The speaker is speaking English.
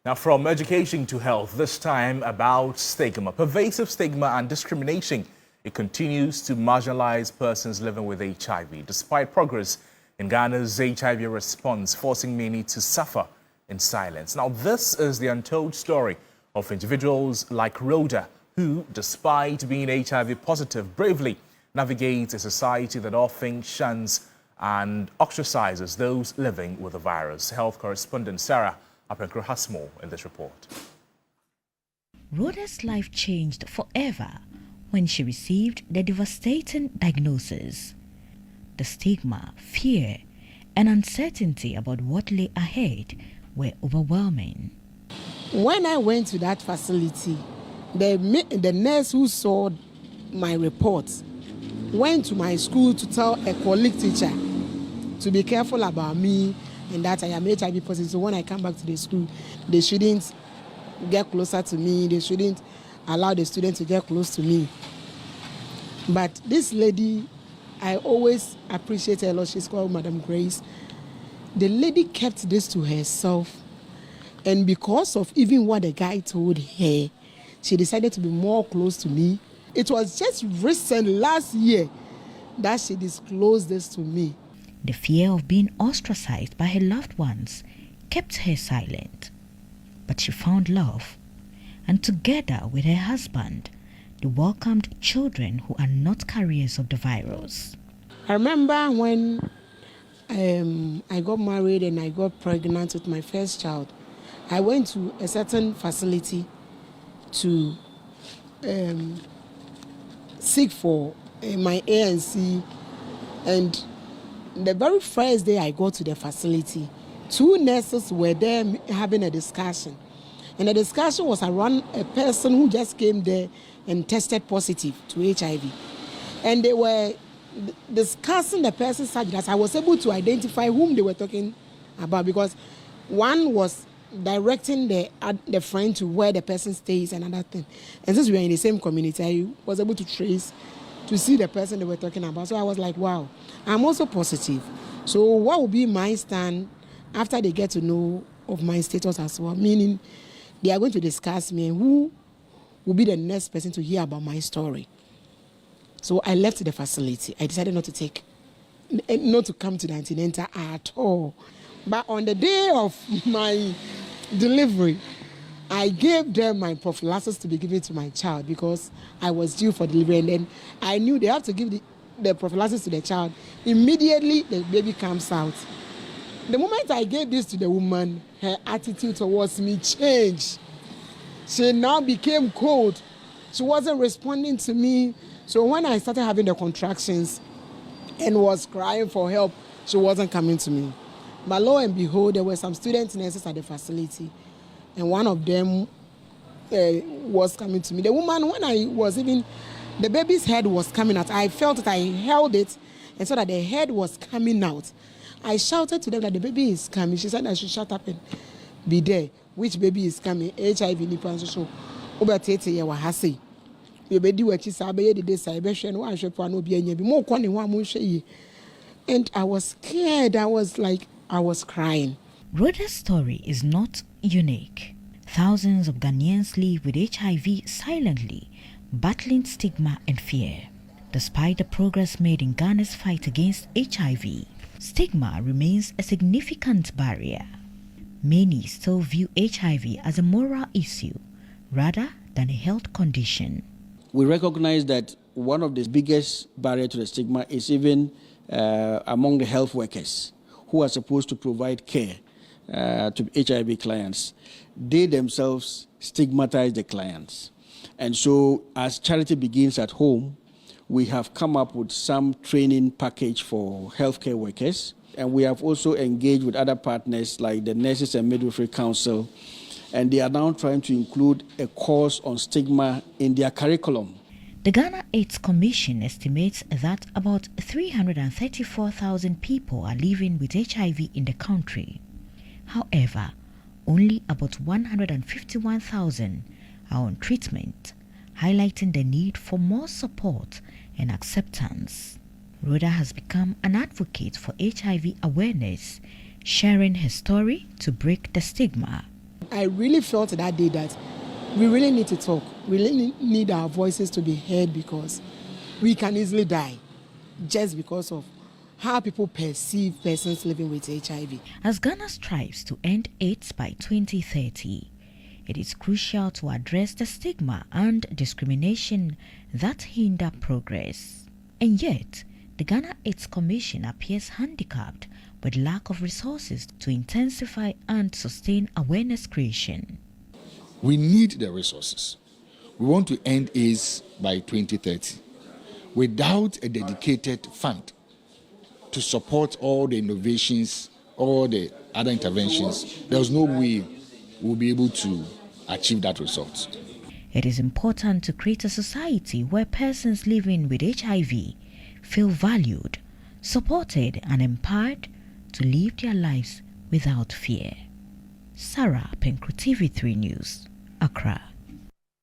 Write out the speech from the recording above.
Now, from education to health, this time about stigma. Pervasive stigma and discrimination. It continues to marginalize persons living with HIV, despite progress in Ghana's HIV response, forcing many to suffer in silence. Now, this is the untold story of individuals like Rhoda, who, despite being HIV positive, bravely navigates a society that often shuns and ostracizes those living with the virus. Health correspondent Sarah Apenkro has more in this report. Rhoda's life changed forever when she received the devastating diagnosis. The stigma, fear, and uncertainty about what lay ahead were overwhelming. When I went to that facility, the nurse who saw my report went to my school to tell a colleague teacher to be careful about me and that I am HIV positive. So when I come back to the school, they shouldn't get closer to me. They shouldn't allow the students to get close to me. But this lady, I always appreciate her a lot. She's called Madam Grace. The lady kept this to herself. And because of even what the guy told her, she decided to be more close to me. It was just recent, last year, that she disclosed this to me. The fear of being ostracized by her loved ones kept her silent. But she found love, and together with her husband, they welcomed children who are not carriers of the virus. I remember when I got married and I got pregnant with my first child, I went to a certain facility to seek for my ANC, and the very first day I got to the facility, two nurses were there having a discussion. And the discussion was around a person who just came there and tested positive to HIV. And they were discussing the person's subject. I was able to identify whom they were talking about, because one was directing the friend to where the person stays and another thing. And since we were in the same community, I was able to trace to see the person they were talking about. So I was like, wow, I'm also positive. So what will be my stand after they get to know of my status as well? Meaning they are going to discuss me and who will be the next person to hear about my story. So I left the facility. I decided not to come to the antenatal at all. But on the day of my delivery, I gave them my prophylaxis to be given to my child because I was due for delivery, and then I knew they have to give the prophylaxis to the child. Immediately, the baby comes out. The moment I gave this to the woman, her attitude towards me changed. She now became cold. She wasn't responding to me. So when I started having the contractions and was crying for help, she wasn't coming to me. But lo and behold, there were some student nurses at the facility, and one of them was coming to me. The woman, when I was even, the baby's head was coming out. I felt that I held it and saw that the head was coming out. I shouted to them that the baby is coming. She said I should shut up and be there. Which baby is coming? HIV nipa so. Obatete ye wahase. Yebedi wachi sabe de say be hwe no ahwe po no bi anya bi. Mo kɔ ne ho am hwe yi. And I was scared. I was crying. Rhoda's story is not unique. Thousands of Ghanaians live with HIV silently, battling stigma and fear. Despite the progress made in Ghana's fight against HIV, stigma remains a significant barrier. Many still view HIV as a moral issue rather than a health condition. We recognize that one of the biggest barriers to the stigma is even among the health workers who are supposed to provide care to HIV clients. They themselves stigmatize the clients. And so as charity begins at home, we have come up with some training package for healthcare workers. And we have also engaged with other partners like the Nurses and Midwifery Council. And they are now trying to include a course on stigma in their curriculum. The Ghana AIDS Commission estimates that about 334,000 people are living with HIV in the country. However, only about 151,000 are on treatment, highlighting the need for more support and acceptance. Rhoda has become an advocate for HIV awareness, sharing her story to break the stigma. I really felt that day that we really need to talk. We really need our voices to be heard, because we can easily die just because of how people perceive persons living with HIV. As Ghana strives to end AIDS by 2030, it is crucial to address the stigma and discrimination that hinder progress. And yet, the Ghana AIDS Commission appears handicapped with lack of resources to intensify and sustain awareness creation. We need the resources. We want to end AIDS by 2030. Without a dedicated fund to support all the innovations, all the other interventions, there's no way we'll be able to achieve that result. It is important to create a society where persons living with HIV feel valued, supported, and empowered to live their lives without fear. Sarah Penkru, TV3 News, Accra.